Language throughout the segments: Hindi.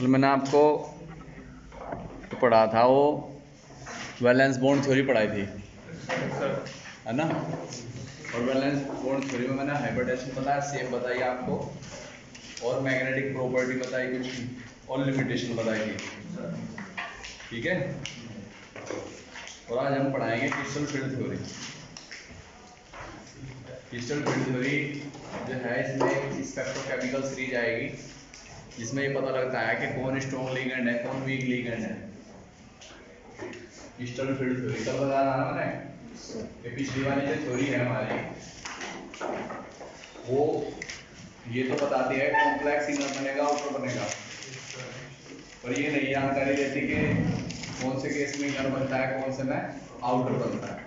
कल मैंने आपको तो पढ़ा था वो वैलेंस बॉन्ड थ्योरी पढ़ाई थी, है ना। और वैलेंस बॉन्ड थ्योरी में मैंने हाइब्रिडेशन बताया, सेम बताई आपको, और मैग्नेटिक प्रॉपर्टी बताई कुछ, और लिमिटेशन बताई थी, ठीक है। और आज हम पढ़ाएंगे crystal field theory. Crystal field theory जो है, इसमें स्पेक्ट्रोकेमिकल सीरीज आएगी जिसमें ये पता लगता है कि कौन स्ट्रॉन्ग लिगेंड है, कौन वीक लिगेंड है। क्रिस्टल फील्ड थ्योरी कब बताया था मैंने, ये पिछली वाली जो थ्योरी है हमारी, वो ये तो बताती है कॉम्प्लेक्स इनर बनेगा आउटर बनेगा, और ये नहीं जानकारी देती कि कौन से केस में इनर बनता है, कौन से में आउटर बनता है।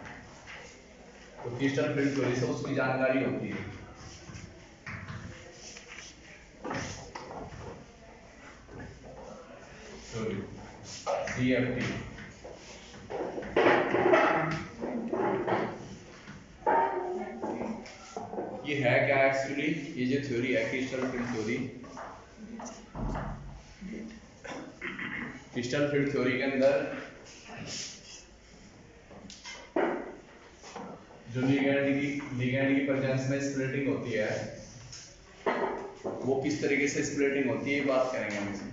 तो क्रिस्टल फील्ड थ्योरी से उसकी जानकारी होती है। CFT ये है क्या एक्चुअली, ये जो थ्योरी है crystal field theory, crystal field theory के अंदर जो लिगेंड की प्रेजेंस में स्प्लिटिंग होती है, वो किस तरीके से स्प्लिटिंग होती है ये बात करेंगे हम।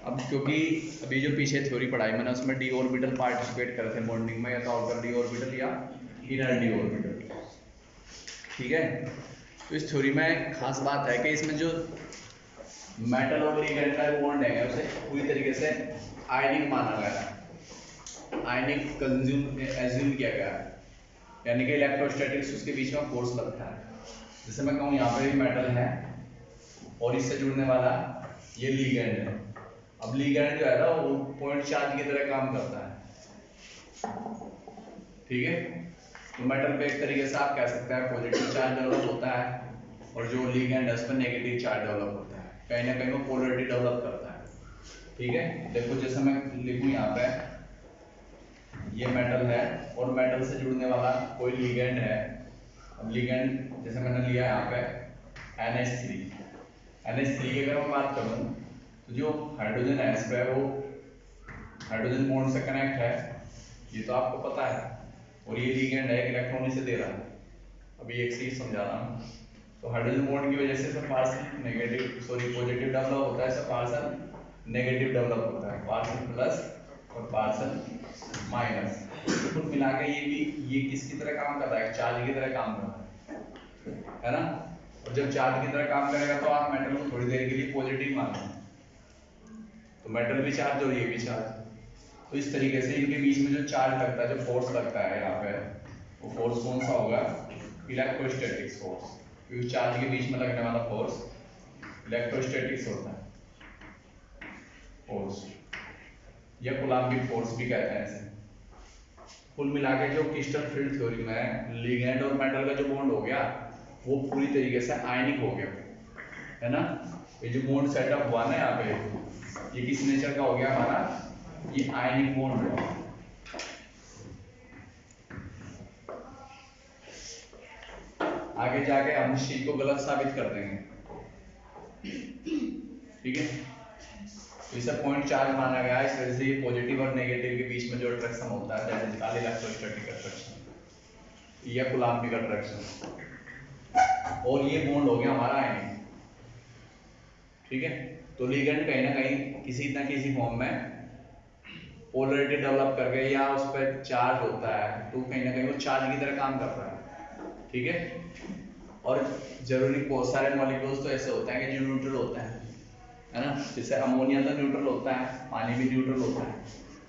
अब क्योंकि अभी जो पीछे थ्योरी पढ़ाई मैंने उसमें डी ऑर्बिटल पार्टिसिपेट करे थे बॉन्डिंग में, या तो आउटर डी ऑर्बिटल या इनर डी ऑर्बिटल, ठीक है। तो इस थ्योरी में खास बात है कि इसमें जो मेटल और लिगेंड का बॉन्ड है उसे पूरी तरीके से आयनिक माना गया है, आयनिक कंज्यूम एज्यूम किया गया है, यानी कि इलेक्ट्रोस्टैटिक्स उसके बीच में फोर्स लगता है। जैसे मैं कहूँ यहाँ पे भी मेटल है और इससे जुड़ने वाला ये लिगेंड है। अब लिगेंड जो है ना वो पॉइंट चार्ज की तरह काम करता है, ठीक है। तो मेटल पे एक तरीके से आप कह सकते हैं पॉजिटिव चार्ज डेवलप होता है, और जो लिगेंड है उस पर नेगेटिव चार्ज डेवलप होता है, कहीं ना कहीं वो पोलरिटी डेवलप करता है, ठीक है। देखो जैसे मैं लिखूँ यहाँ पे ये मेटल है और मेटल से जुड़ने वाला कोई लिगेंड है। अब लिगेंड जैसे मैंने लिया यहाँ पे NH3, NH3 की अगर मैं बात करूँ तो जो हाइड्रोजन है इस पे वो हाइड्रोजन बॉन्ड से कनेक्ट है, ये तो आपको पता है, और ये लिगेंड है, इलेक्ट्रॉन इसे दे रहा है। अभी एक चीज समझा रहा हूँ। तो हाइड्रोजन बॉन्ड की वजह से सब पार्शियल नेगेटिव पॉजिटिव डेवलप होता है, सब पार्शियल नेगेटिव डेवलप होता है, पार्शियल प्लस और पार्शियल माइनस। कुल मिला के ये किसकी तरह काम करता है, चार्ज की तरह काम करता है ना। और जब चार्ज की तरह काम करेगा तो आप मेटल को थोड़ी देर के लिए पॉजिटिव मान लो, तो मेटल भी चार्ज और ये भी चार्ज। तो इस तरीके से इनके बीच में जो चार्ज लगता है, जो फोर्स लगता है यहाँ पे, वो फोर्स कौन सा होगा, इलेक्ट्रोस्टैटिक्स फोर्स, क्योंकि चार्ज के बीच में लगने वाला फोर्स इलेक्ट्रोस्टैटिक्स होता है फोर्स, या कूलम्बिक फोर्स भी कहते हैं इसे। कुल मिला के जो क्रिस्टल फील्ड थ्योरी में लिगेंड और मेटल का जो बॉन्ड हो गया वो पूरी तरीके से आयनिक हो गया, है ना। ये जो बॉन्ड सेटअप हुआ ना यहाँ पे, ये किस नेचर का हो गया हमारा, ये आयनिक बॉन्ड हुआ। आगे जाके हम इस चीज को गलत साबित कर देंगे, ठीक है। तो इसे पॉइंट चार्ज माना गया है, इस वजह से ये पॉजिटिव और नेगेटिव के बीच में जो अट्रैक्शन होता है, that is called electrostatic attraction या कूलम्बिक अट्रैक्शन, और ये बॉन्ड हो गया हमारा आयनिक, ठीक है। तो लिगेंड कहीं ना कहीं किसी ना किसी फॉर्म में पोलरिटी डेवलप करके या उस पर चार्ज होता है, तो कहीं ना कहीं वो चार्ज की तरह काम करता है, ठीक है। और जरूरी बहुत सारे मॉलिक्यूल्स तो ऐसे होते हैं कि जो न्यूट्रल होते हैं, है ना। जैसे अमोनिया तो न्यूट्रल होता है, पानी भी न्यूट्रल होता है,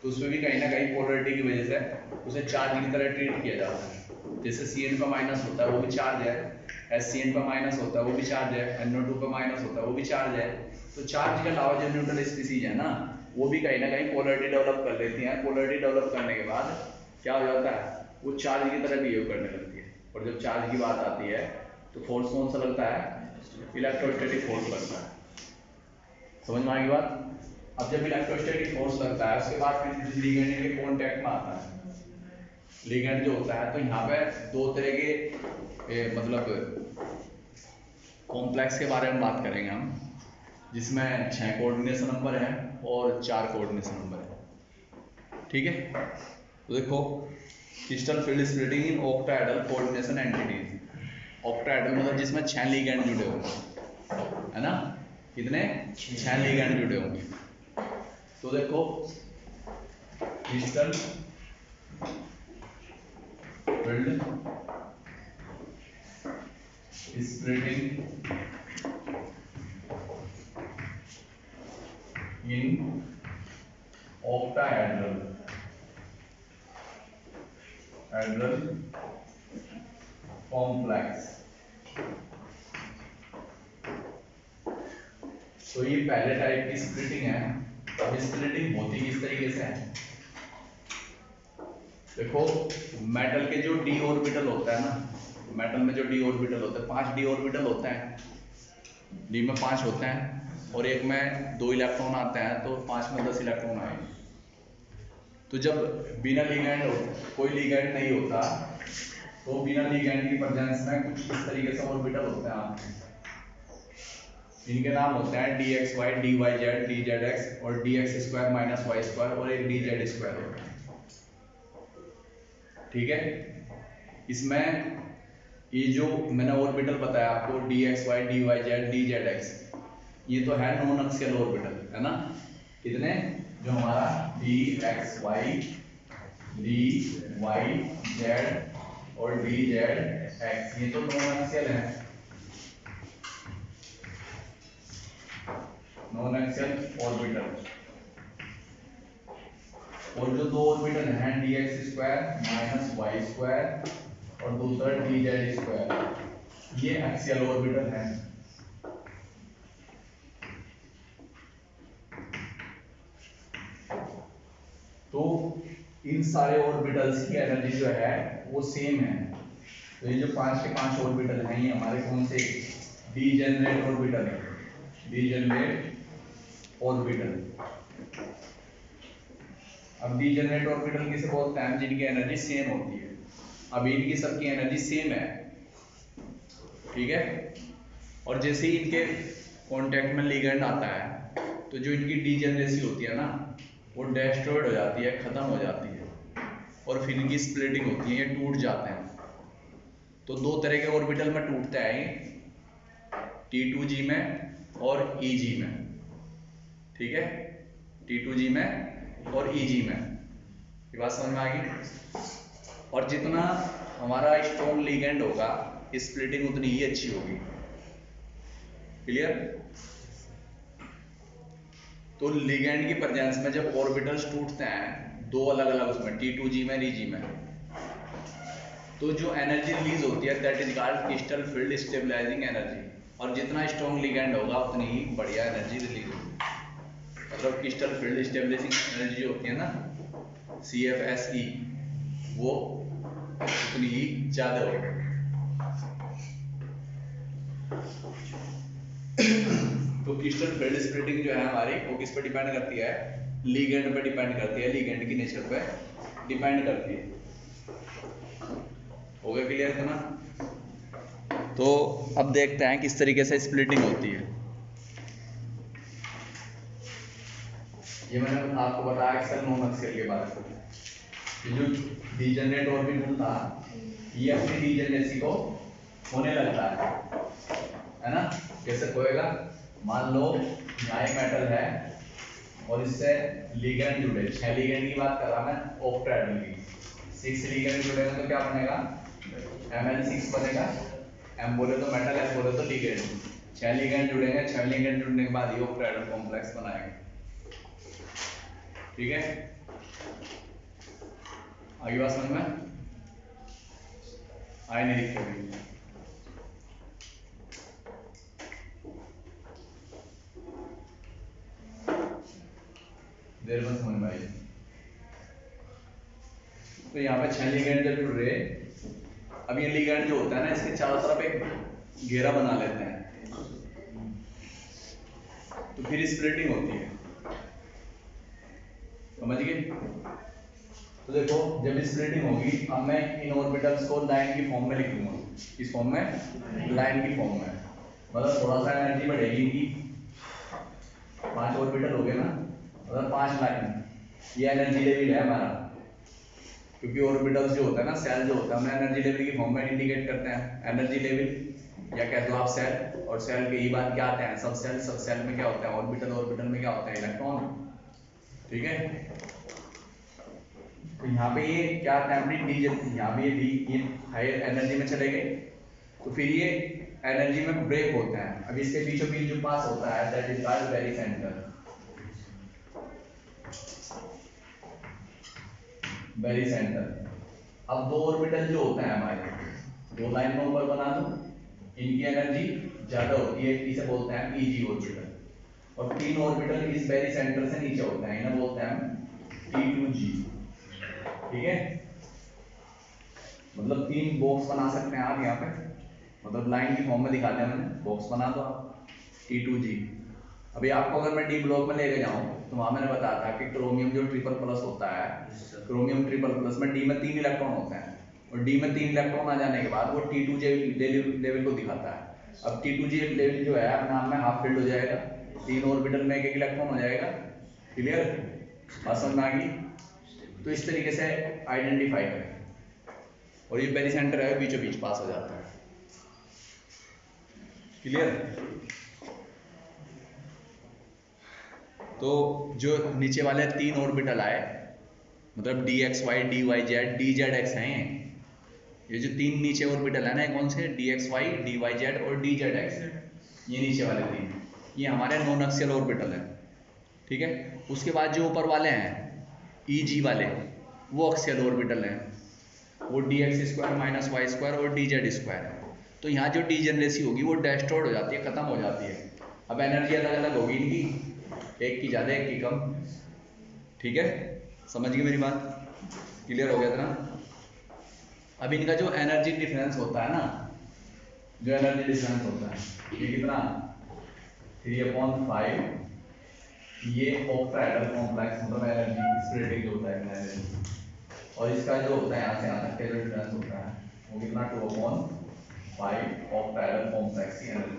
तो उसमें भी कहीं ना कहीं पोलरिटी की वजह से उसे चार्ज की तरह ट्रीट किया जाता है। जैसे Cn पर माइनस होता है वो भी चार्ज है, HCN पर माइनस होता है वो भी चार्ज है, NO2 पर माइनस होता है वो भी चार्ज है। तो चार्ज के अलावा जो न्यूट्रल स्पीसीज है ना, वो भी कहीं ना कहीं पोलरिटी डेवलप कर लेती हैं। पोलरिटी डेवलप करने के बाद क्या हो जाता है, वो चार्ज की तरह बिहेव करने लगती है। और जब चार्ज की बात आती है तो फोर्स कौन सा लगता है, इलेक्ट्रोस्टैटिक फोर्स लगता है। समझ में आएगी बात। अब जब इलेक्ट्रोस्टैटिक फोर्स लगता है उसके बाद फिर लिगेंड के कांटेक्ट में आता है। लिगेंड जो होता है, तो यहाँ पे दो तरह के मतलब कॉम्प्लेक्स के बारे में बात करेंगे हम। जिसमें 6 कोऑर्डिनेशन नंबर है और 4 कोऑर्डिनेशन नंबर है। ठीक है, तो देखो crystal field splitting in octahedral coordination entities. Octahedral मतलब जिसमें 6 लिगैंड जुड़े होंगे, है ना, कितने 6 लिगैंड जुड़े होंगे। तो देखो क्रिस्टल फील्ड स्प्लिटिंग इन octahedral complex। तो ये पहले टाइप की स्प्लिटिंग है। अब स्प्लिटिंग होती किस तरीके से है, देखो मेटल के जो डी ऑर्बिटल होता है ना, मेटल में जो डी ऑर्बिटल होता है, 5 डी ऑर्बिटल होते हैं, डी में 5 होते हैं और एक में 2 इलेक्ट्रॉन आते हैं, तो 5 में 10 इलेक्ट्रॉन आएंगे। तो जब बिना लिगैंड कोई लिगैंड नहीं होता, तो बिना लिगैंड की प्रेजेंस में कुछ इस तरीके से ऑर्बिटल होते हैं आपके। इनके नाम होते हैं dxy, dyz, dzx और dx² माइनस y² और एक dz² होता है। ठीक है, इसमें ये जो मैंने ऑर्बिटल बताया आपको dxy, dyz, dzx, ये तो है नॉन एक्सियल ऑर्बिटल, है ना। कितने, जो हमारा dxy, dyz और dzx, ये तो नॉन एक्सियल है, नॉन एक्सियल ऑर्बिटल। और जो 2 ऑर्बिटल हैं dx² माइनस y² और दूसरा dz², ये एक्सियल ऑर्बिटल है। तो इन सारे ऑर्बिटल्स की एनर्जी जो है वो सेम है। तो ये जो 5 के 5 ऑर्बिटल हैं, ये हमारे कौन से, डीजेनरेट ऑर्बिटल है, डीजेनरेट ऑर्बिटल। अब डीजेनरेट ऑर्बिटल किसे बोलते हैं, जिनकी एनर्जी सेम होती है। अब इनकी सबकी एनर्जी सेम है, ठीक है। और जैसे ही इनके कांटेक्ट में लिगैंड आता है, तो जो इनकी डीजेनरेसी होती है ना, वो डिस्ट्रॉयड हो जाती है, खत्म हो जाती है, और फिर इनकी स्प्लिटिंग होती है, ये टूट जाते हैं। तो 2 तरह के ऑर्बिटल में टूटता है, T2g में और Eg में। ठीक है, T2g में और Eg में, ये बात समझ में आ गई। और जितना हमारा स्ट्रॉन्ग लिगैंड होगा, स्प्लिटिंग उतनी ही अच्छी होगी। क्लियर। तो लिगैंड की प्रेजेंस में जब ऑर्बिटल्स टूटते हैं, 2 अलग अलग उसमें, T2g में, Eg में, तो जो एनर्जी रिलीज होती है, that is called crystal field stabilising energy. और जितना स्ट्रॉन्ग लिगैंड होगा, उतनी ही बढ़िया एनर्जी रिलीज होगी। मतलब क्रिस्टल फील्ड स्टेबलाइजिंग एनर्जी जो होती है ना, CFSE, वो उतनी ही ज्यादा होगी। तो क्रिस्टल फील्ड स्प्लिटिंग जो है हमारी, वो किस पे डिपेंड करती है, लिगैंड पे डिपेंड करती है, लिगैंड की नेचर पे डिपेंड करती है। हो गया क्लियर था ना। तो अब देखते हैं किस तरीके से स्प्लिटिंग होती है। ये मैंने आपको बताया एक्सेल नॉन एक्सेल के बारे में। ये जो डीजेनरेट ऑर्बिटल था, ये अपनी डीजेनरेसी को होने लगता है ना। कैसे होएगा, मान लो यहाँ एक मेटल है और इससे लिगैंड जुड़े, 6 लिगैंड की बात कर रहा मैं, ऑक्टाहेड्रल की। 6 लिगैंड जुड़ेगा तो क्या बनेगा, Mn6 बनेगा। M बोले तो मेटल, S बोले तो लिगैंड। 6 लिगैंड जुड़ेंगे, 6 लिगैंड जुड़ने के बाद ये ऑक्टाहेड्रल कॉम्प्लेक्स बनाएंगे। ठीक है, आगे बात समझ में आई नहीं दिख रही। देर में समझ में आई। तो यहाँ पे 6 लिगैंड जब जुड़ रहे, अब ये लिगैंड जो होता है ना, इसके चारों तरफ एक घेरा बना लेते हैं, तो फिर स्प्लिटिंग होती है। समझ गए। तो देखो जब स्प्लिटिंग होगी, अब मैं इन ऑर्बिटल्स को लाइन की फॉर्म में लिखूंगा, इस फॉर्म में, लाइन की फॉर्म में, मतलब थोड़ा सा एनर्जी बढ़ेगी इनकी, 5 लाइन, ये एनर्जी लेवल है हमारा, क्योंकि ऑर्बिटल्स जो होता है ना, सेल जो होता है, हम एनर्जी लेवल की फॉर्म में इंडिकेट करते हैं। एनर्जी लेवल या कह दो आप सेल, और सेल के ही बात क्या आते हैं सब सेल। सब सेल में क्या होता है ऑर्बिटल, ऑर्बिटल में क्या होता है इलेक्ट्रॉन, ठीक है। तो यहाँ पे ये क्या आता है अपनी डी, यहाँ पे ये हायर एनर्जी में चले गए, तो फिर ये एनर्जी में ब्रेक होता है। अब इसके बीचों बीच जो पास होता है that is called very centre, very centre. अब दो ऑर्बिटल जो होते हैं हमारे, दो लाइन में ऊपर बना दो, इनकी एनर्जी ज्यादा होती है, इसे बोलते हैं ईजी ऑर्बिटल, और तीन ऑर्बिटल इस वेरी सेंटर से नीचे होते हैं, इन्हें बोलते हैं T2G, ठीक है। मतलब तीन बॉक्स बना सकते हैं आप यहाँ पे, मतलब लाइन की फॉर्म में दिखा दिया मैंने, बॉक्स बना दो आप T2G। अभी आपको अगर मैं डी ब्लॉक में लेके जाऊं तो वहां मैंने बताया था कि क्रोमियम जो ट्रिपल प्लस होता है, क्रोमियम ट्रिपल प्लस में डी में 3 इलेक्ट्रॉन होते हैं, और डी में 3 इलेक्ट्रॉन आ जाने के बाद वो T2G लेवल को दिखाता है। अब T2G लेवल जो है अपने आप में हाफ फिल्ड हो जाएगा, 3 ऑर्बिटल में एक इलेक्ट्रॉन हो जाएगा, क्लियर, बात समझ में आ गई। तो इस तरीके से आइडेंटिफाई करें, और ये वेरी सेंटर है, बीचों बीच पास हो जाता है, क्लियर। तो जो नीचे वाले 3 ऑर्बिटल आए, मतलब DXY DYZ DZX हैं, ये जो 3 नीचे ऑर्बिटल है ना, कौन से DXY DYZ और DZX, ये नीचे वाले 3, ये हमारे नॉन एक्सियल ऑर्बिटल है, ठीक है। उसके बाद जो ऊपर वाले हैं EG वाले, वो एक्सियल ऑर्बिटल हैं, वो dx² - y² और dz² है। तो यहाँ जो डीजेनरेसी होगी वो डेस्ट्रॉयड हो जाती है, खत्म हो जाती है। अब एनर्जी अलग अलग होगी इनकी, एक की ज़्यादा एक की कम, ठीक है, समझ गए मेरी बात, क्लियर हो गया था ना। अब इनका जो एनर्जी डिफरेंस होता है ना, जो एनर्जी डिफरेंस होता है ये कितना 3/5, ये ऑक्टाहेड्रल कॉम्प्लेक्स मतलब एनर्जी स्प्लिटिंग जो होता है एनर्जी, और इसका जो होता है यहाँ से यहाँ तक का जो डिफरेंस होता है वो कितना 2/5 ऑक्टाहेड्रल कॉम्प्लेक्स की एनर्जी,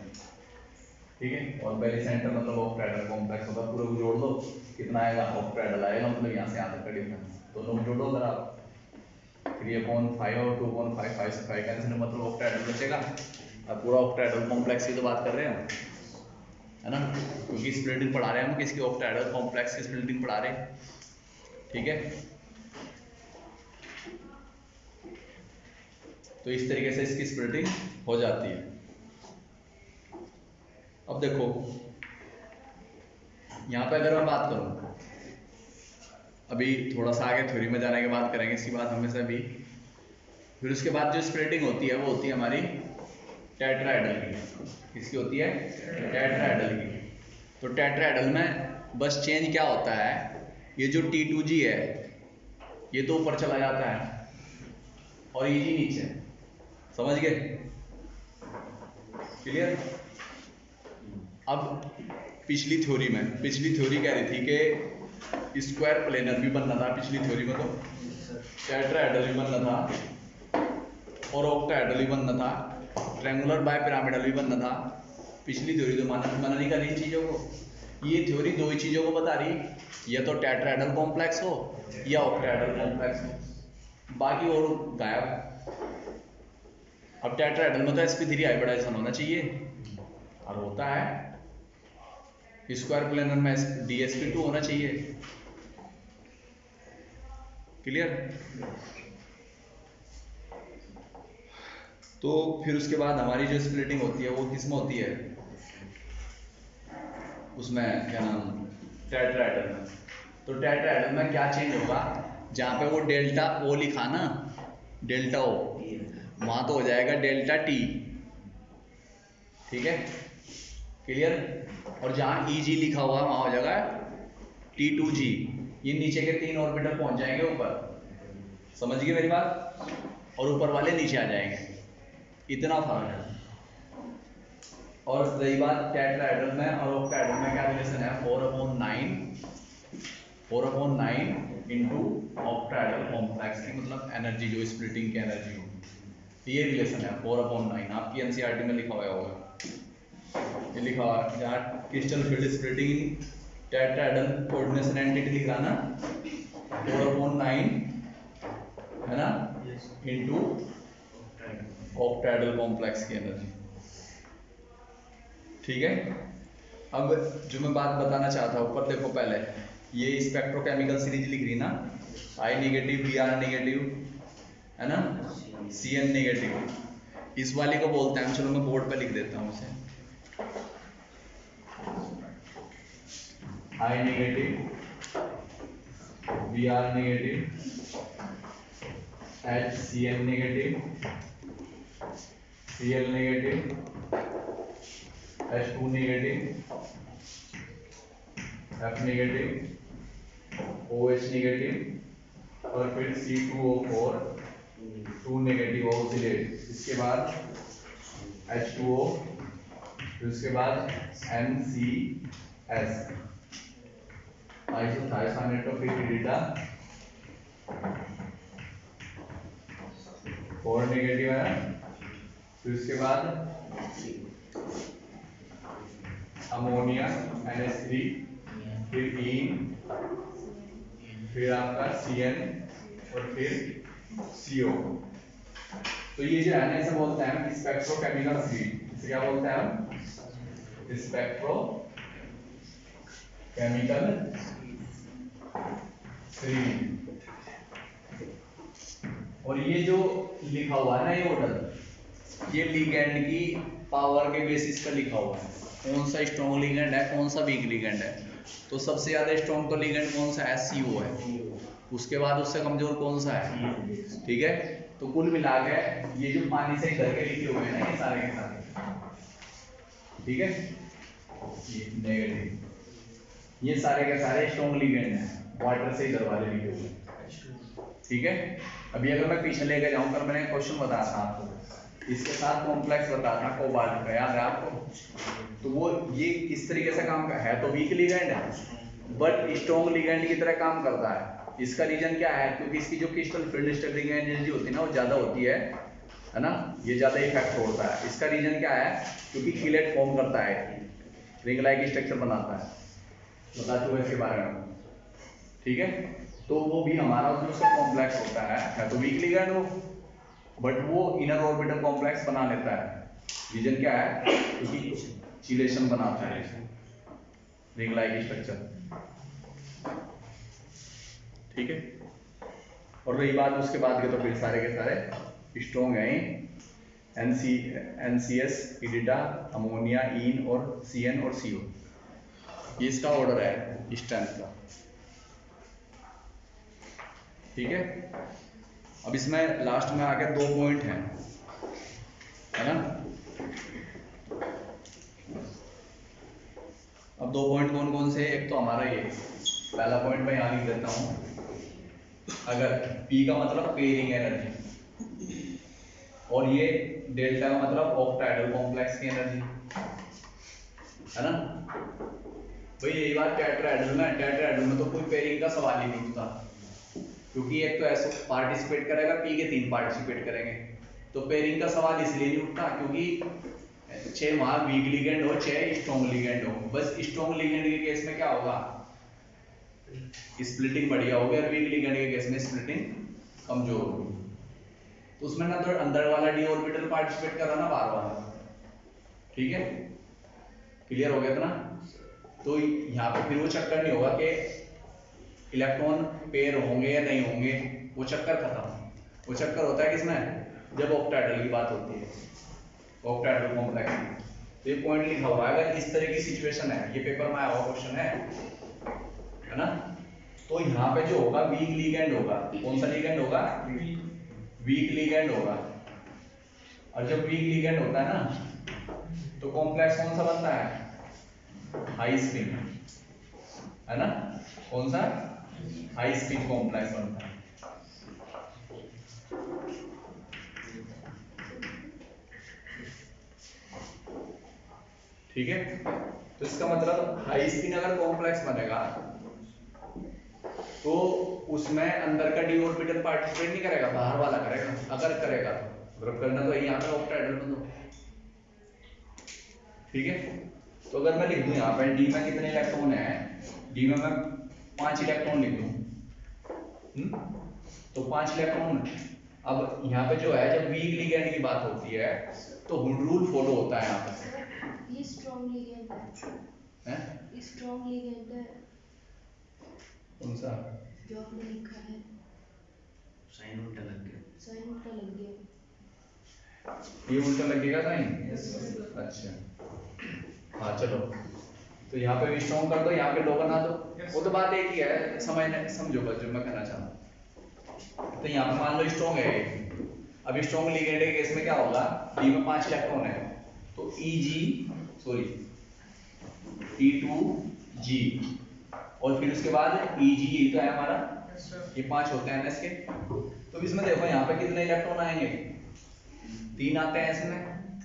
ठीक है। और वेरी सेंटर मतलब ऑक्टाहेड्रल कॉम्प्लेक्स होगा, पूरे को जोड़ दो कितना आएगा, ऑक्टाहेड्रल आएगा, मतलब यहाँ से यहाँ तक का डिफरेंस, दोनों को जोड़ो अगर आप 3/5 और 2/5, 5 से 5 कैंसिल, मतलब ऑक्टाहेड्रल बचेगा। अब पूरा ऑक्टाहेड्रल कॉम्प्लेक्स की तो बात कर रहे हैं है ना, क्योंकि स्प्लिटिंग पढ़ा रहे हैं हम, किसकी ऑक्टाहेड्रल कॉम्प्लेक्स की स्प्लिटिंग पढ़ा रहे हैं, ठीक है। तो इस तरीके से इसकी स्प्लिटिंग हो जाती है। अब देखो यहाँ पे अगर मैं बात करूं, अभी थोड़ा सा आगे थ्योरी में जाने के बाद करेंगे इसकी बात हमेशा भी। फिर उसके बाद जो स्प्लिटिंग होती है वो होती है हमारी टेट्राहेड्रल की, किसकी होती है टेट्राहेड्रल की। तो टेट्राहेड्रल में बस चेंज क्या होता है, ये जो T2G है ये तो ऊपर चला जाता है और EG नीचे, समझ गए, क्लियर। अब पिछली थ्योरी कह रही थी कि स्क्वायर प्लेनर भी बनना था पिछली थ्योरी में, तो टेट्राहेड्रल भी बनना था और ऑक्टाहेड्रल भी बनना था, ट्रायंगुलर बायपिरामिडल भी बनना था। पिछली थ्योरी तो मना नहीं कर रही इन चीज़ों को, ये थ्योरी दो ही चीज़ों को बता रही, या तो टेट्राहेड्रल कॉम्प्लेक्स हो या ऑक्टाहेड्रल कॉम्प्लेक्स हो, बाकी और गायब। अब टेट्राहेड्रल में तो sp3 हाइब्रिडाइजेशन होना चाहिए, और होता है। स्क्वायर प्लेनर में dsp2 होना चाहिए, क्लियर। तो फिर उसके बाद हमारी जो स्प्लिटिंग होती है वो किसमें होती है, उसमें क्या नाम टेट्राहेड्रल में। तो टेट्राहेड्रल में क्या चेंज होगा, जहाँ पे वो डेल्टा O लिखा ना, डेल्टा O, वहां तो हो जाएगा डेल्टा T, ठीक है, क्लियर। और जहां EG लिखा हुआ वहां हो जाएगा T2G, ये नीचे के 3 ऑर्बिटल पहुंच जाएंगे ऊपर, समझ गए मेरी बात, और ऊपर वाले नीचे आ जाएंगे, इतना फर्क है। और रही बात टेट्राहेड्रल में और ऑक्टाहेड्रल में क्या रिलेशन है, 4/9 इंटू ऑक्टाहेड्रल कॉम्प्लेक्स की मतलब एनर्जी, जो स्प्लिटिंग की एनर्जी होगी, ये रिलेशन है 4/9, आपकी NCERT में लिखा हुआ होगा, ये लिखा हुआ जहाँ crystal field splitting tetrahedral coordination entity लिख रहा ना 4/9 है ना इनटू ऑक्टाहेड्रल कॉम्प्लेक्स की एनर्जी। ठीक है, अब जो मैं बात बताना चाहता हूँ ऊपर देखो, पहले ये स्पेक्ट्रोकेमिकल सीरीज लिख रही ना, I नेगेटिव, Br नेगेटिव है ना, Cn नेगेटिव, इस वाली को बोलते हैं, चलो मैं बोर्ड पे लिख देता हूँ इसे, I negative, Br negative, HCn negative, Cl negative, H2 negative, F negative, OH negative और फिर C2O4 2 नेगेटिव ऑक्सीडेट, इसके बाद H2O, फिर उसके बाद NCS आइसोथायोसाइनेटोफिक इरिटा 4 नेगेटिव है, फिर उसके बाद अमोनिया NH3, फिर ईन, फिर आपका Cn और फिर CO। तो ये जो है ना इसे बोलते हैं स्पेक्ट्रोकेमिकल सीरीज, इसे क्या बोलते हैं हम, स्पेक्ट्रोकेमिकल सीरीज। और ये जो लिखा हुआ है ना ये ऑर्डर, ये लिगेंड की पावर के बेसिस पर लिखा हुआ है, कौन सा स्ट्रॉन्ग लिगेंड है कौन सा वीक लिगेंड है। तो सबसे ज्यादा स्ट्रॉन्ग तो लिगेंड कौन सा है, CO है, उसके बाद उससे कमजोर कौन सा है, ठीक है। तो कुल मिला के ये जो पानी से इधर के लिखे हुए हैं ना ये सारे के सारे, ठीक है, ये नेगेटिव, ये सारे के सारे स्ट्रॉन्ग लिगेंड है, वाटर से इधर वाले लिखे हुए हैं, ठीक है। अभी अगर मैं पीछे लेके जाऊं, कल मैंने क्वेश्चन बताया था आपको, इसके साथ कॉम्प्लेक्स बताया था कोबाल्ट का, याद है आपको। तो वो ये किस तरीके से काम का है, तो वीक लिगेंड है बट स्ट्रॉन्ग लिगेंड की तरह काम करता है। इसका रीजन क्या है, क्योंकि इसकी जो क्रिस्टल फील्ड स्ट्रेचिंग एनर्जी होती है ना वो ज्यादा होती है ना, ये ज्यादा इफेक्ट होता है। इसका रीजन क्या है, क्योंकि किलेट फॉर्म करता है, रिंग लाइक स्ट्रक्चर बनाता है, बता चुका इसके बारे में, ठीक है। तो वो भी हमारा उसका कॉम्प्लेक्स होता है तो वीक लिगेंड वो, बट वो इनर ऑर्बिटल कॉम्प्लेक्स बना लेता है। रीजन क्या है, क्योंकि चिलेशन बनाता है रिंग लाइक स्ट्रक्चर, ठीक है। और रही बात उसके बाद के, तो फिर सारे के सारे स्ट्रॉन्ग हैं, NCS, इरिटा, अमोनिया, ईन और Cn और CO, ये इसका ऑर्डर है स्ट्रेंथ का, ठीक है। अब इसमें लास्ट में आके 2 पॉइंट हैं, है ना। अब 2 पॉइंट कौन कौन से, एक तो हमारा ये पहला पॉइंट मैं यहाँ लिख देता हूँ, अगर P का मतलब पेयरिंग एनर्जी और ये डेल्टा का मतलब ऑक्टाहेड्रल कॉम्प्लेक्स की एनर्जी, है ना। भाई यही बात टेट्राहेड्रल में तो कोई पेयरिंग का सवाल ही नहीं उठता, क्योंकि एक तो ऐसे पार्टिसिपेट करेगा, P के 3 पार्टिसिपेट करेंगे, तो पेयरिंग का सवाल इसलिए नहीं उठता क्योंकि 6 वहां वीक लिगेंड हो 6 स्ट्रॉन्ग लिगेंड हो। बस स्ट्रॉन्ग लिगेंड के केस में क्या होगा, स्प्लिटिंग बढ़िया होगी, और वीक लिगेंड के केस में स्प्लिटिंग कमजोर होगी। तो उसमें ना तो अंदर वाला डी ऑर्बिटल पार्टिसिपेट कर रहा ना बाहर वाला, ठीक है, क्लियर हो गया था ना। तो यहाँ पे फिर वो चक्कर नहीं होगा कि इलेक्ट्रॉन पेयर होंगे या नहीं होंगे, वो चक्कर खत्म। वो चक्कर होता है किसमें, जब ऑक्टाहेड्रल की बात होती है, ऑक्टाहेड्रल कॉम्प्लेक्स। तो ये पॉइंट लिखा हुआ है, अगर इस तरह की सिचुएशन है, ये पेपर में आया हुआ क्वेश्चन है ना, तो यहाँ पे जो होगा वीक लिगेंड होगा, कौन सा लिगेंड होगा, वीक लिगेंड होगा। और जब वीक लिगेंड होता है ना तो कॉम्प्लेक्स कौन सा बनता है, हाई स्पिन, है ना, कौन सा, हाई स्पिन कॉम्प्लेक्स बनता है। ठीक है, तो इसका मतलब हाई स्पिन अगर कॉम्प्लेक्स बनेगा तो उसमें अंदर का डी ऑर्बिटल पार्टिसिपेट नहीं करेगा, बाहर वाला करेगा। अगर करेगा तो ग्रुप करना तो यहाँ पे ऑक्टाहेड्रल बन दो, ठीक है। तो अगर मैं लिख दूं यहाँ पे डी में कितने इलेक्ट्रॉन है, डी में मैं 5 इलेक्ट्रॉन लिख दूं, तो 5 इलेक्ट्रॉन। अब यहाँ पे जो है जब वीक लिगेंड की बात होती है तो हुंड रूल फॉलो होता है यहाँ पे। ये स्ट्रॉन्ग लिगेंड है, स्ट्रॉन्ग लिगेंड है। कौन सा जो आपने लिखा है, साइन उल्टा लग गया, साइन उल्टा लग गया, ये उल्टा लगेगा साइन। अच्छा हाँ चलो, तो यहाँ पे भी स्ट्रॉन्ग कर दो, यहाँ पे लो बना दो, वो तो बात एक ही है, समझो बस जो मैं कहना चाहता हूँ। तो यहाँ पे मान लो स्ट्रॉन्ग है, अब स्ट्रॉन्ग लिगेंड के केस में क्या होगा, डी में 5 इलेक्ट्रॉन है तो E2G और फिर उसके बाद EG, यही तो है हमारा, ये 5 होते हैं NS के। तो इसमें देखो यहाँ पे कितने इलेक्ट्रॉन आएंगे, 3 आते हैं इसमें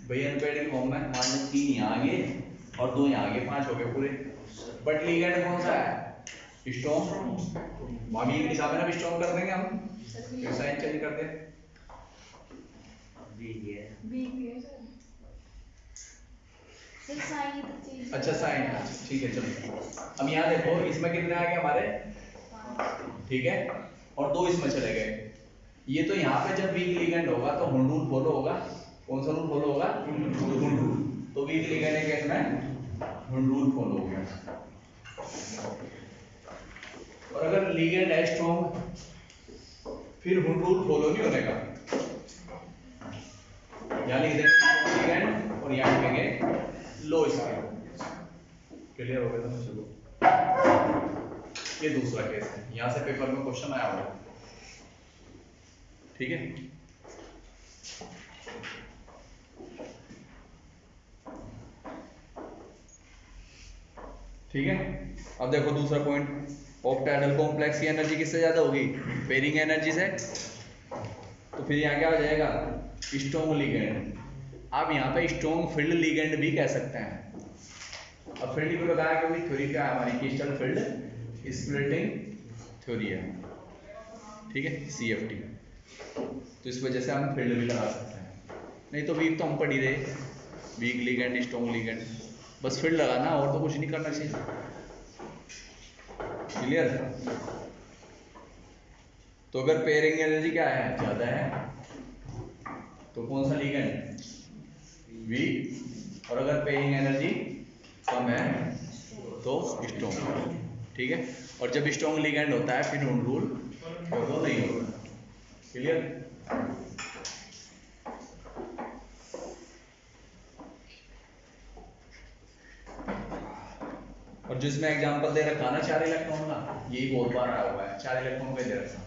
भैया अनपेयर्ड फॉर्म में, मान लो 3 यहाँ आगे और 2 यहाँ आगे, 5 हो गए पूरे। बट लिगेंड कौन सा है, स्ट्रॉन्ग, भाभी के हिसाब से ना स्ट्रॉन्ग कर देंगे हम, फिर साइन चेंज कर दे। बी है सर, साइन तो चेंज। अच्छा साइन, ठीक है चलो। अब यहाँ देखो इसमें कितने आ गए हमारे, ठीक है, और 2 इसमें चले गए। ये तो यहाँ पे जब वीक लिगेंड होगा तो हुंड रूल फॉलो होगा। कौन सा रूल फॉलो होगा, हुंड रूल। तो वीक लिगेंड के केस में हुंड रूल फॉलो हो गया। और अगर लिगेंड है स्ट्रॉन्ग फिर हुंड रूल फॉलो नहीं होने का, यहाँ लिख देंगे लिगेंड और यहाँ लिखेंगे लो स्केल। क्लियर हो गया तो चलो, ये दूसरा केस है, यहां से पेपर में क्वेश्चन आया होगा, ठीक है। ठीक है, अब देखो दूसरा पॉइंट, ऑक्टाहेड्रल कॉम्प्लेक्स की एनर्जी किससे ज्यादा होगी, पेयरिंग एनर्जी से। तो फिर यहाँ क्या हो जाएगा, स्ट्रॉन्ग लिगेंड। आप यहाँ पे स्ट्रॉन्ग फील्ड लिगेंड भी कह सकते हैं। अब फील्ड को लगाया क्योंकि थ्योरी क्या है हमारी, क्रिस्टल फील्ड स्प्लिटिंग थ्योरी है, ठीक है, CFT। तो इस वजह से हम फील्ड भी लगा सकते हैं, नहीं तो वीक तो हम पढ़ ही रहे, वीक लिगेंड स्ट्रॉन्ग लिगेंड, बस फील्ड लगाना और तो कुछ नहीं करना चाहिए। क्लियर। तो अगर पेयरिंग एनर्जी क्या है, ज्यादा है, तो कौन सा लिगेंड, वीक। और अगर पेयरिंग एनर्जी कम है तो स्ट्रॉन्ग, ठीक है। और जब स्ट्रॉन्ग लिगेंड होता है फिर हुंड रूल फॉलो नहीं होता। क्लियर। और जो इसमें एग्जांपल दे रखा ना 4 इलेक्ट्रॉन का, यही बहुत बार आया हुआ है, 4 इलेक्ट्रॉन का दे रखा।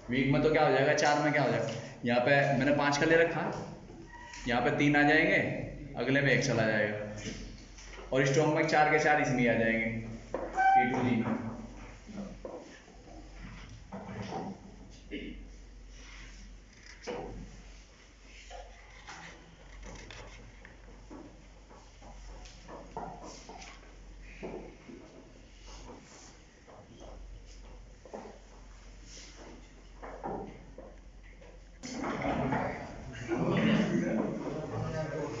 वीक में तो क्या हो जाएगा, 4 में क्या हो जाएगा, यहाँ पे मैंने 5 का ले रखा, यहाँ पे 3 आ जाएंगे, अगले में 1 चला जाएगा, और स्ट्रॉन्ग में 4 के 4 इसमें आ जाएंगे, E2G में।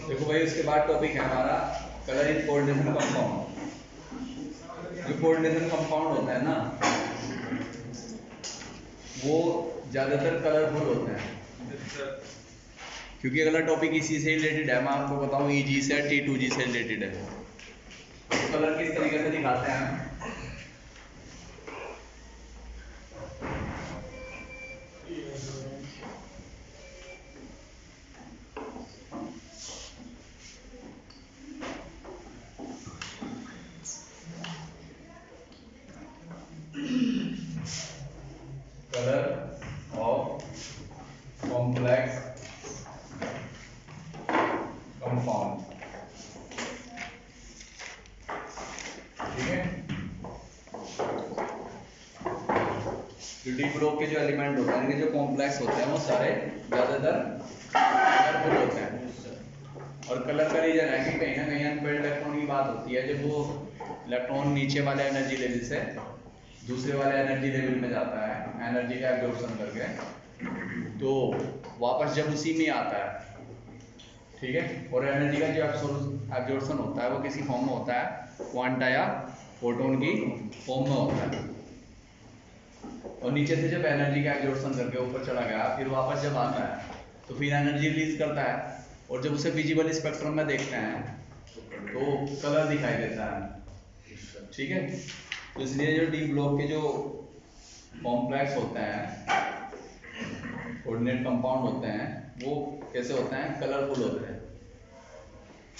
देखो भाई उसके बाद टॉपिक है हमारा कलर इन कोऑर्डिनेशन कंपाउंड। जो कोऑर्डिनेशन कंपाउंड होता है ना वो ज्यादातर कलरफुल होते हैं, क्योंकि अगला टॉपिक इसी से रिलेटेड है। मैं आपको बताऊं EG से T2G से रिलेटेड है। तो कलर किस तरीके से दिखाते हैं हम, कलर ऑफ कॉम्प्लेक्स कंपाउंड, ठीक है। जो डी ब्लॉक के जो एलिमेंट होते हैं, जो कॉम्प्लेक्स होते हैं वो सारे ज्यादातर कलरफुल होते हैं। और कलर का रीजन है कि कहीं ना कहीं अनपेयर्ड इलेक्ट्रॉन की बात होती है, जब वो इलेक्ट्रॉन नीचे वाले एनर्जी लेवल से दूसरे वाले एनर्जी लेवल में जाता है, एनर्जी का एब्जॉर्प्शन करके, तो वापस जब उसी में आता है, ठीक है। और एनर्जी का जो एब्जॉर्प्शन होता है वो किसी फॉर्म में होता है, क्वांटा या फोटोन की फॉर्म में होता है। और नीचे से जब एनर्जी का एब्जॉर्प्शन करके ऊपर चला गया, फिर वापस जब आता है तो फिर एनर्जी रिलीज करता है, और जब उसे विजिबल स्पेक्ट्रम में देखते हैं तो कलर दिखाई देता है। ठीक है। तो इसलिए जो डी ब्लॉक के जो कॉम्प्लेक्स होते हैं, कोऑर्डिनेट कंपाउंड होते हैं, वो कैसे होते हैं, कलरफुल होते हैं।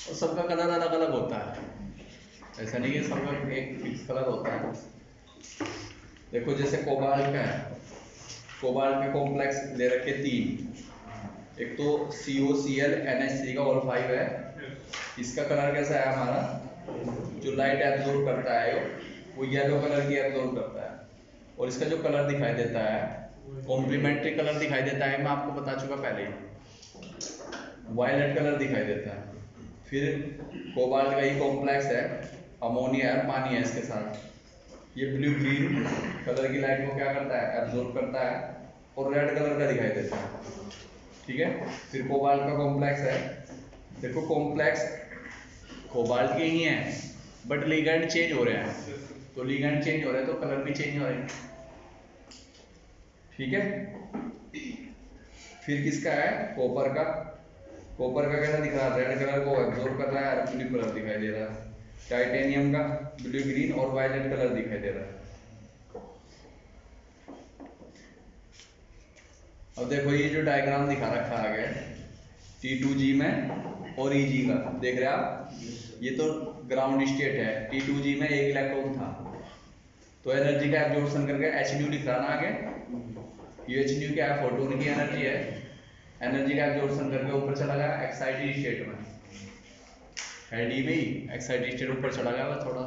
और सबका कलर अलग अलग होता है, ऐसा नहीं है सबका एक फिक्स कलर होता है। देखो जैसे कोबाल्ट का है, कोबाल्ट के कॉम्प्लेक्स ले रखे 3, एक तो COCl NH3 का और 5 है। इसका कलर कैसा है हमारा, जो लाइट एब्जॉर्ब करता है वो येलो कलर की एब्जॉर्ब करता है, और इसका जो कलर दिखाई देता है कॉम्प्लीमेंट्री कलर दिखाई देता है, मैं आपको बता चुका पहले ही, वायलेट कलर दिखाई देता है। फिर कोबाल्ट का ही कॉम्प्लेक्स है, अमोनिया है, पानी है इसके साथ, ये ब्लू ग्रीन कलर की लाइट को क्या करता है, एब्जॉर्ब करता है और रेड कलर का दिखाई देता है। ठीक है। फिर कोबाल्ट का कॉम्प्लेक्स है, देखो कॉम्प्लेक्स कोबाल्ट के ही हैं बट लिगेंड चेंज हो रहे हैं, तो लिगेंड चेंज हो रहे हैं तो कलर भी चेंज हो रहे हैं। ठीक है। फिर किसका है, कॉपर का, कॉपर का कैसा दिख रहा है, रेड कलर को एब्जॉर्ब कर रहा है और ब्लू कलर दिखाई दे रहा है। टाइटेनियम का ब्लू ग्रीन और वायलेट कलर दिखाई दे रहा है। अब देखो ये जो डायग्राम दिखा रखा है आगे T2G में और EG का, देख रहे हैं आप, ये तो ग्राउंड स्टेट है। T2G में एक इलेक्ट्रॉन था, तो एनर्जी का एब्जॉर्प्शन करके H लिख रहा ना आगे, ये H क्या है, फोटोन की एनर्जी है। एनर्जी का एब्जॉर्प्शन करके ऊपर चला गया एक्साइटेड स्टेट में, है डी में एक्साइटेड स्टेट ऊपर चला गया थोड़ा,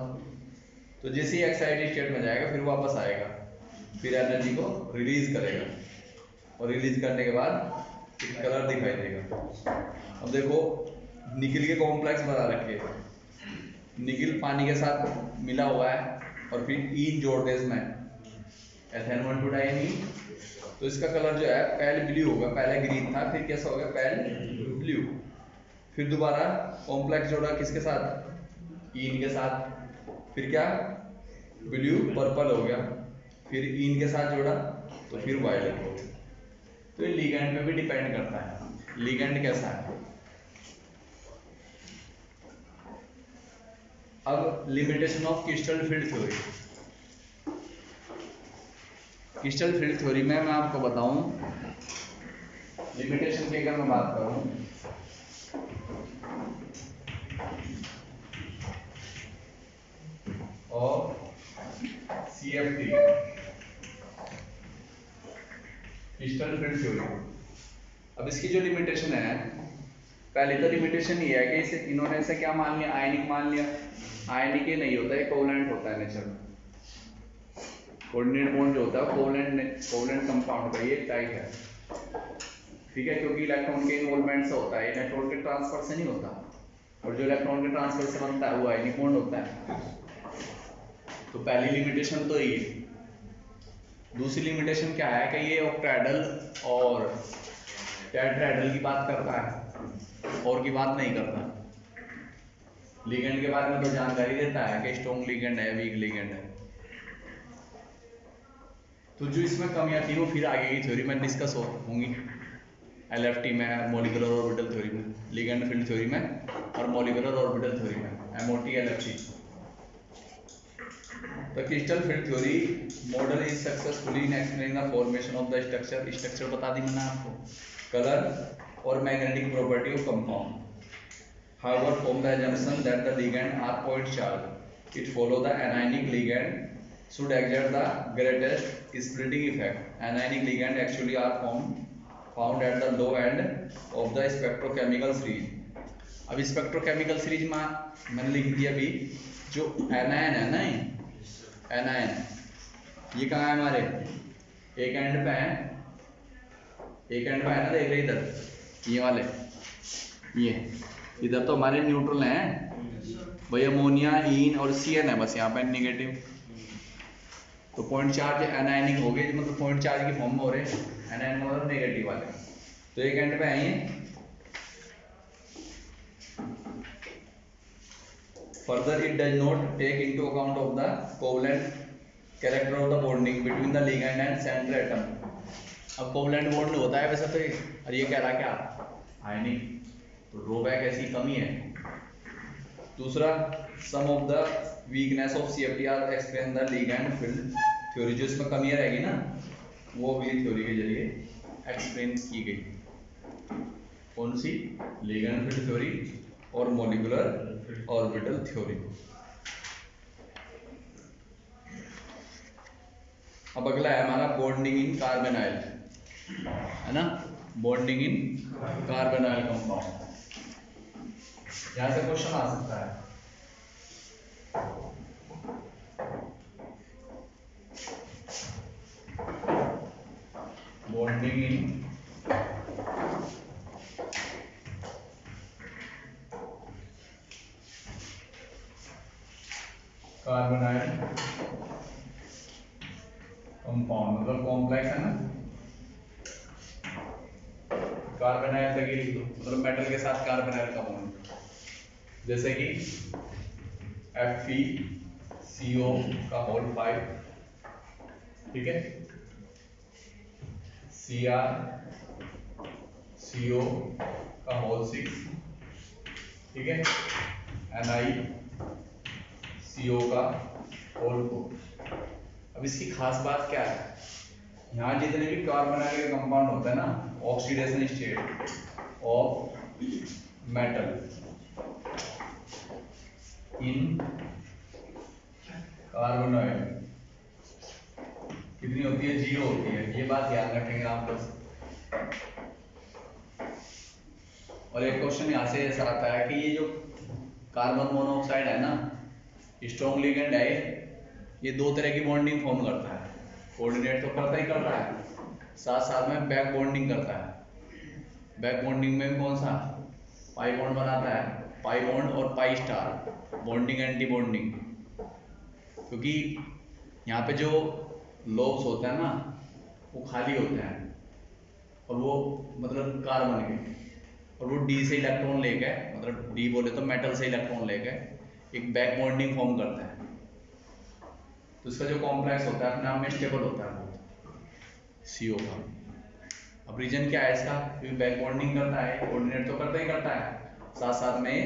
तो जैसे ही एक्साइटेड स्टेट में जाएगा फिर वापस आएगा, फिर एनर्जी को रिलीज करेगा, और रिलीज करने के बाद कलर दिखाई देगा। अब देखो निकिल के कॉम्प्लेक्स बना रखे, निकिल पानी के साथ मिला हुआ है और फिर ईन जोड़ दे इसमें, Eth1 डाइमीन, तो इसका कलर जो है पहले ब्लू होगा, पहले ग्रीन था फिर कैसा हो गया, पहले ब्लू। फिर दोबारा कॉम्प्लेक्स जोड़ा किसके साथ, ईन के साथ, फिर क्या ब्लू पर्पल हो गया, फिर ईन के साथ जोड़ा तो फिर वायलेट हो गया। तो ये लिगेंड पे भी डिपेंड करता है, लिगेंड कैसा है। अब limitation of crystal field theory, crystal field theory में मैं आपको बताऊं, लिमिटेशन की अगर मैं बात करूं, और CFT क्रिस्टल फील्ड थ्योरी। अब इसकी जो लिमिटेशन है, पहली तो लिमिटेशन ये है कि इसे इन्होंने इसे क्या मान लिया, आयनिक मान लिया। आयनिक ये नहीं होता है, कोवलेंट होता है नेचर में। कोऑर्डिनेट बॉन्ड जो होता है कोवलेंट कंपाउंड का ये टाइप है। ठीक है, क्योंकि इलेक्ट्रॉन के इन्वॉल्वमेंट से होता है, इलेक्ट्रॉन के ट्रांसफर से नहीं होता, और जो इलेक्ट्रॉन के ट्रांसफर से बनता है वो आयनिक बॉन्ड होता है। तो पहली लिमिटेशन तो ये। दूसरी लिमिटेशन क्या है कि ये ऑक्टाहेड्रल और टेट्राहेड्रल की बात करता है, और की बात नहीं करता। लिगेंड के बारे में तो जानकारी देता है कि स्ट्रॉन्ग लिगेंड है, वीक लिगेंड है। तो जो इसमें कमियां थी वो फिर आगे की थ्योरी में डिस्कस होंगी, LFT में, मॉलिक्यूलर ऑर्बिटल थ्योरी में, लिगेंड फील्ड थ्योरी में, और मॉलिक्यूलर ऑर्बिटल थ्योरी में, MOT LFT। The crystal field theory model is successfully in explaining the formation of the structure. Structure बता दी मैंने आपको, color और magnetic property of compound. However, from the assumption that the ligand are point charge, it follow the anionic ligand should exert the greatest splitting effect. Anionic ligand actually are found at the low end of the spectrochemical series. अब spectrochemical series में मैंने लिख दिया अभी, जो anion है ना, एनायन ये कहाँ है हमारे, एक एंड पे है, एक एंड पे है ना, देख रहे इधर ये वाले, ये इधर तो हमारे न्यूट्रल हैं भाई, अमोनिया, ईन और CN है बस यहाँ पे नेगेटिव। तो पॉइंट चार्ज एनायनिक हो गए, मतलब पॉइंट चार्ज की फॉर्म में हो रहे हैं, एनायन मतलब नेगेटिव वाले। तो एक एंड पे है ये, Further, it does not take into account of the covalent character of the bonding between the ligand and center atom. अब कोवलेंट बॉन्ड होता है वैसे तो ये, और ये कह रहा क्या आयनिक, तो ड्रॉबैक ऐसी कमी है। दूसरा, some of the weakness of CFTR explain the ligand field theory, जो इसमें कमियां रहेगी ना वो अगली थ्योरी के जरिए एक्सप्लेन की गई। कौन सी? लिगैंड फील्ड थ्योरी और मॉलिक्यूलर ऑर्बिटल थ्योरी। अब अगला है हमारा बॉन्डिंग इन कार्बोनाइल, है ना, बॉन्डिंग इन कार्बोनाइल कंपाउंड। यहां से क्वेश्चन आ सकता है। बॉन्डिंग इन कार्बोनाइल कंपाउंड, मतलब कॉम्प्लेक्स है ना, कार्बोनाइल तक ही लिख दो, मतलब मेटल के साथ कार्बोनाइल का बॉन्ड, जैसे कि FeCO का होल 5, ठीक है, CrCO का होल 6, ठीक है, NiCO का होल 4। अब इसकी खास बात क्या है, यहाँ जितने भी कार्बोनाइल के कंपाउंड होते हैं ना, oxidation state of metal in carbonyl कितनी होती है? 0 होती है। ये बात याद रखेंगे आप लोग। और एक क्वेश्चन यहाँ से ऐसा आता है कि ये जो कार्बन मोनोऑक्साइड है ना, स्ट्रॉन्ग लिगेंड है, ये दो तरह की बॉन्डिंग फॉर्म करता है। कोऑर्डिनेट तो करता ही करता है, साथ साथ में बैक बॉन्डिंग करता है। बैक बॉन्डिंग में कौन सा? पाई बॉन्ड बनाता है, पाई बॉन्ड और pi star bonding, anti bonding. क्योंकि यहाँ पे जो लोब्स होते हैं ना वो खाली होते हैं, और वो मतलब कार्बन के, और वो डी से इलेक्ट्रॉन लेके, मतलब डी बोले तो मेटल से इलेक्ट्रॉन लेके एक बैक बॉन्डिंग फॉर्म करते हैं। तो इसका जो कॉम्प्लेक्स होता है अपने आप में स्टेबल होता है बहुत, CO का। अब रीजन क्या है इसका? क्योंकि बैक बॉन्डिंग करता है, कोऑर्डिनेट तो करता ही करता है, साथ साथ में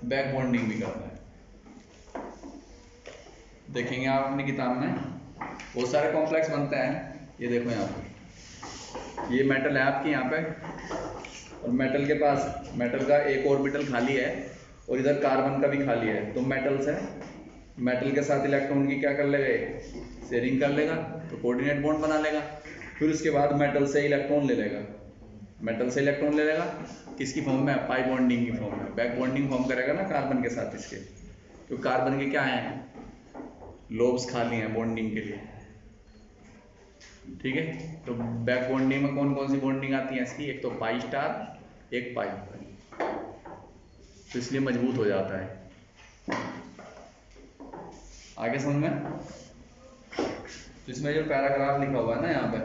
बैक बॉन्डिंग भी करता है। देखेंगे आप अपनी किताब में बहुत सारे कॉम्प्लेक्स बनते हैं। ये देखो यहाँ पे ये मेटल है आपकी यहाँ पे, और मेटल के पास, मेटल का एक ऑर्बिटल खाली है और इधर कार्बन का भी खाली है। तो मेटल से, मेटल के साथ इलेक्ट्रॉन की क्या कर लेगा? शेयरिंग कर लेगा, तो कोऑर्डिनेट बॉन्ड बना लेगा। फिर उसके बाद मेटल से इलेक्ट्रॉन ले लेगा, मेटल से इलेक्ट्रॉन ले लेगा किसकी फॉर्म में? पाई बॉन्डिंग की फॉर्म में। बैक बॉन्डिंग फॉर्म करेगा ना कार्बन के साथ इसके, तो कार्बन के क्या है? लोब्स खाली हैं बॉन्डिंग के लिए, ठीक है। तो बैक बॉन्डिंग में कौन कौन सी बॉन्डिंग आती है इसकी? एक तो पाई स्टार, एक पाई, तो इसलिए मजबूत हो जाता है। आगे समझ में? तो इसमें जो पैराग्राफ लिखा हुआ है ना यहाँ पे,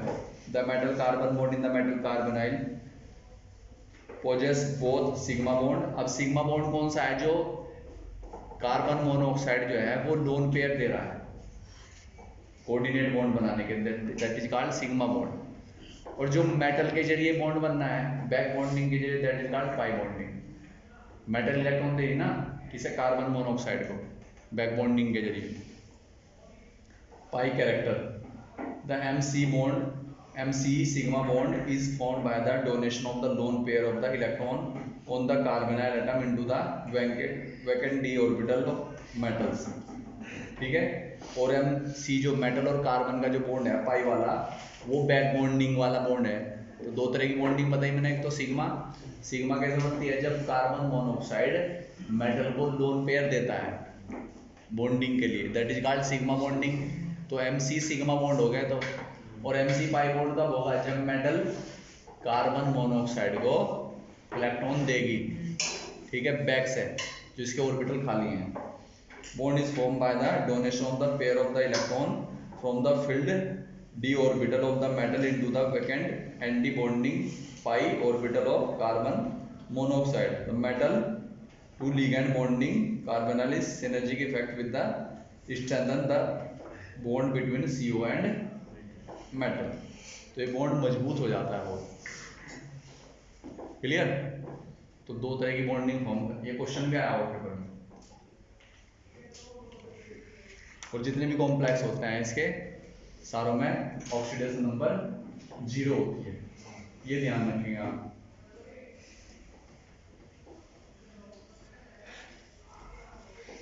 the metal carbon bond in the metal carbonyl possess both sigma bond. अब सिग्मा बॉन्ड कौन सा है? जो कार्बन मोनोऑक्साइड जो है वो लोन पेयर दे रहा है कोऑर्डिनेट बॉन्ड बनाने के, that is called sigma bond. और जो मेटल के जरिए बॉन्ड बनना है बैक बॉन्डिंग के जरिए, that is called pi bonding. Metal electron दे रही ना किसे? कार्बन मोनोऑक्साइड को, बैक बॉन्डिंग के जरिए। Pi character, the MC sigma bond is formed by the donation of the lone pair of the electron on the carbonyl atom into the vacant d orbital of metals, ठीक है। और MC जो मेटल और कार्बन का जो बॉन्ड है पाई वाला, वो बैक बॉन्डिंग वाला बॉन्ड है। तो दो तरह की बॉन्डिंग बताई मैंने, एक तो सिग्मा कैसे बनती है? जब कार्बन मोनोऑक्साइड मेटल को लोन पेयर देता है बॉन्डिंग के लिए, that is called sigma bonding. तो MC सिग्मा बॉन्ड हो गया। तो और MC पाई बॉन्ड कब होगा? जब मेटल कार्बन मोनोऑक्साइड को इलेक्ट्रॉन देगी, ठीक है, बैक से, जिसके ऑर्बिटल खाली हैं। Bond is form by the donation of the pair of the electron from the field d orbital of the metal into the vacant anti bonding pi orbital of carbon monoxide. The metal to ligand bonding carbonyl synergic effect with the strengthen the bond between CO and metal। तो ये बॉन्ड मजबूत हो जाता है बहुत। क्लियर? तो दो तरह की बॉन्डिंग फॉर्म कर, ये क्वेश्चन भी आया हुआ पेपर में। और जितने भी कॉम्प्लेक्स होते हैं इसके सारों में ऑक्सीडेशन नंबर 0 होती है, ये ध्यान रखिएगा आप।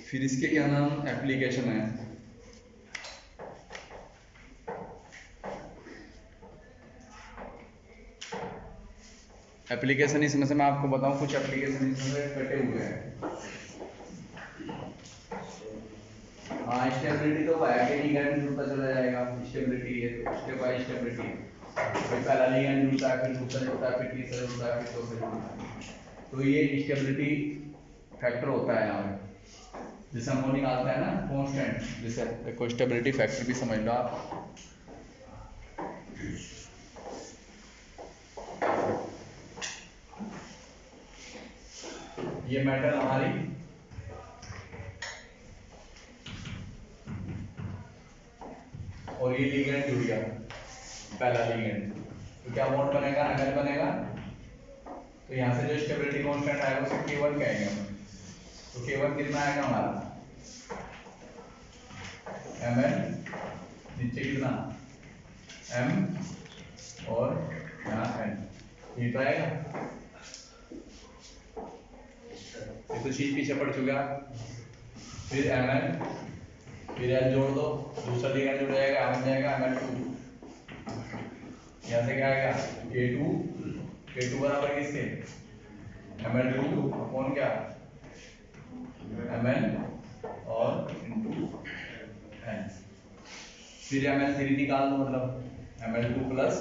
फिर इसके क्या नाम एप्लीकेशन है। एप्लीकेशन इसमें से मैं आपको बताऊं, कुछ एप्लीकेशन इसमें कटे हुए हैं। हाँ, स्टेबिलिटी तो पाया कि लिगैंड जुड़ता चला जाएगा, स्टेबिलिटी है तो स्टेप बाय स्टेबिलिटी। पहला लिगैंड जुड़ता है, फिर दूसरा जुड़ता है, फिर तीसरा जुड़ता है, फिर चौथा जुड़ता है। तो ये स्टेबिलिटी फैक्टर होता है यहाँ पे, जैसे हम वो निकालते हैं ना कांस्टेंट, जैसे देखो स्टेबिलिटी फैक्टर भी समझ लो आप। ये मेटल हमारी और ये लिगेंड जुड़ गया, पहला लिगेंड, तो क्या बॉन्ड बनेगा, Ml बनेगा। तो यहाँ से जो स्टेबिलिटी कांस्टेंट आएगा उसे K1 कहेंगे हम। तो K1 कितना आएगा हमारा Ml, नीचे कितना M और यहाँ N, ये तो आएगा। ये तो चीज पीछे पड़ चुका। फिर Ml, फिर L जोड़ दो, दूसरा लिगेंड जुड़ जाएगा, बन जाएगा Ml2। यहाँ से क्या आएगा K2 बराबर किसके Ml2 अपॉन क्या Ml और इनटू N। फिर Ml3 निकाल दो, मतलब Ml2 प्लस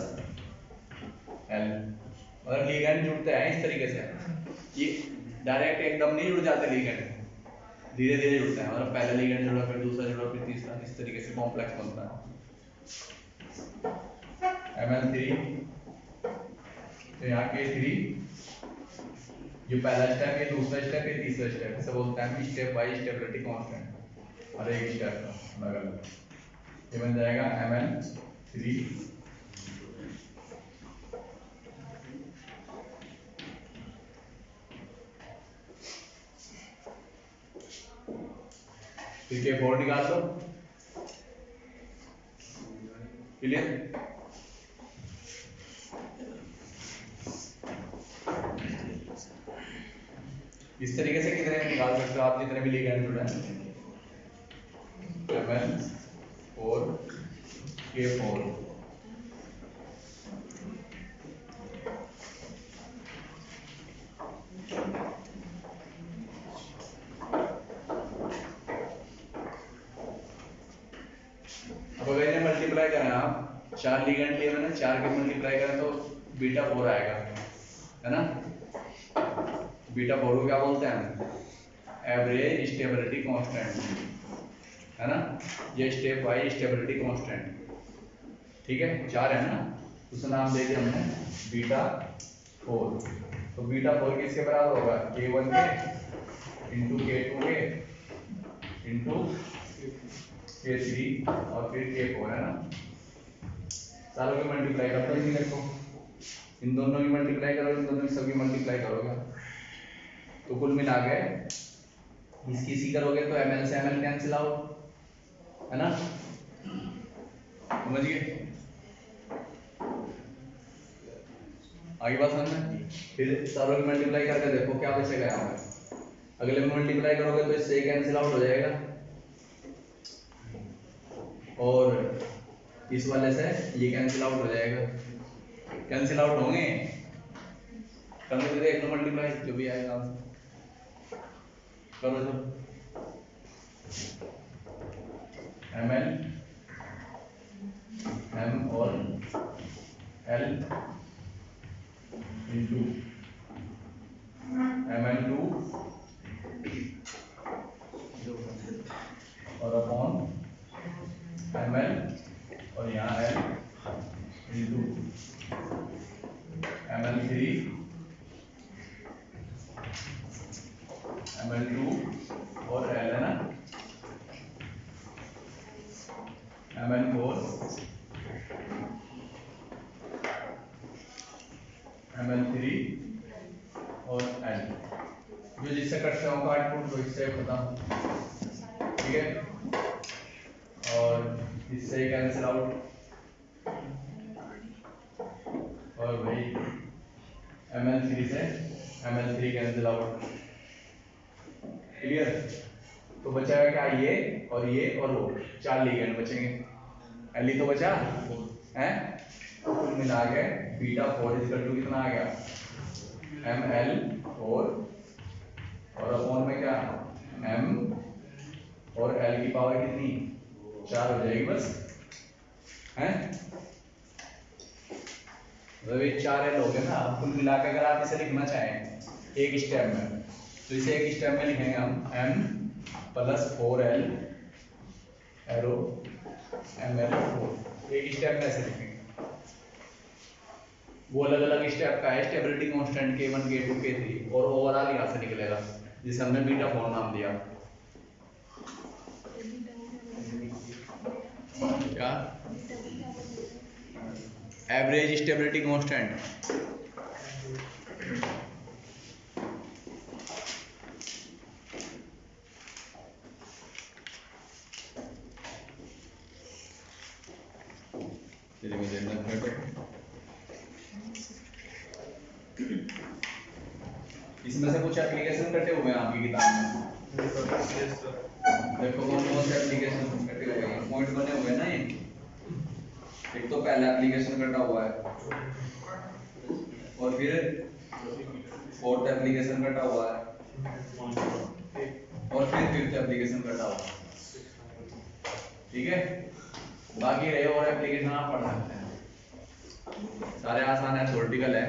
L। मतलब लिगेंड जुड़ते हैं इस तरीके से, ये डायरेक्ट एकदम नहीं जुड़ जाते लिगेंड, धीरे धीरे जुड़ते हैं। मतलब पहला लिगेंड जुड़ा, फिर दूसरा जुड़ा, फिर तीसरा, इस तरीके से कॉम्प्लेक्स बनता है। Ml3 तो यहाँ K3, ये पहला स्टेप, ये दूसरा स्टेप, ये तीसरा स्टेप, इसे बोलते हैं स्टेप बाय स्टेबिलिटी कांस्टेंट। और एक स्टेप का अलग अलग, ये बन जाएगा Ml3 फिर K4 निकाल दो। क्लियर? इस तरीके से कितने में निकाल सकते हो आप, जितने भी लिगेंड जुड़े हैं। Ml4 K4 अब अगर इन्हें मल्टीप्लाई करें आप, 4 लिगेंड लिए मैंने, 4 के मल्टीप्लाई करें तो β4 आएगा, है ना। β4 को क्या बोलते हैं, एवरेज स्टेबिलिटी कांस्टेंट, है ना। ये स्टेप बाय स्टेबिलिटी कांस्टेंट, ठीक है। 4 है ना, उसका नाम दे दिया हमने β4। तो β4 किसके बराबर होगा, K1 के इंटू K2 के इंटू K3 और फिर K4, है ना। सारों की मल्टीप्लाई करते हैं, देखो इन दोनों की मल्टीप्लाई करो, इन दोनों की सबकी मल्टीप्लाई करोगे तो कुल मिला के इसकी सी करोगे तो Ml से Ml कैंसिल आउट, है ना। समझ गए? आगे बात समझ में। फिर सारों की मल्टीप्लाई करके देखो क्या बचेगा यहाँ पे। अगले में मल्टीप्लाई करोगे तो इससे कैंसिल आउट हो जाएगा, और इस वाले से ये कैंसिल आउट हो जाएगा। कैंसिल आउट होंगे, करने देख लो मल्टीप्लाई, जो भी आएगा करो। जो Ml M और L इंटू Ml2 और अपॉन Ml और यहाँ L into Ml3 Ml2 ML4 ML3 और L, जो जिससे करते हो आउटपुट को इससे खत्म, ठीक है, और इससे कैंसिल आउट, और वही ML3 से ML3 कैंसिल आउट, क्लियर। तो बचेगा क्या, ये और वो 4 लिगेंड बचेंगे। Li तो बचा है, तो कुल मिला के बीटा 4 इक्वल टू कितना आ गया, ML4 और अपॉन में क्या M और L की पावर कितनी 4 हो जाएगी बस, हैं। मतलब ये 4 L हो गए ना। अब कुल मिला के अगर आप इसे लिखना चाहें एक स्टेप में, तो इसे एक स्टेप में लिखेंगे हम M plus 4L arrow ML4, एक स्टेप में ऐसे लिखेंगे। वो अलग अलग स्टेप का है, stability constant K1 K2 K3 और ओवरऑल यहाँ से निकलेगा, जिसे हमने बीटा 4 नाम दिया। क्या एवरेज स्टेबिलिटी कांस्टेंट, इसमें से कुछ एप्लीकेशन कटे हुए हैं आपकी किताब में, देखो कौन कौन से एप्लीकेशन कटे हुए हैं, पॉइंट बने हुए हैं ना। ये एक तो पहला एप्लीकेशन कटा हुआ है, और फिर फोर्थ एप्लीकेशन कटा हुआ है, और फिर फिफ्थ एप्लीकेशन कटा हुआ है, ठीक है। बाकी रहे और एप्लीकेशन आप पढ़ सकते हैं, सारे आसान है, थ्योरेटिकल है।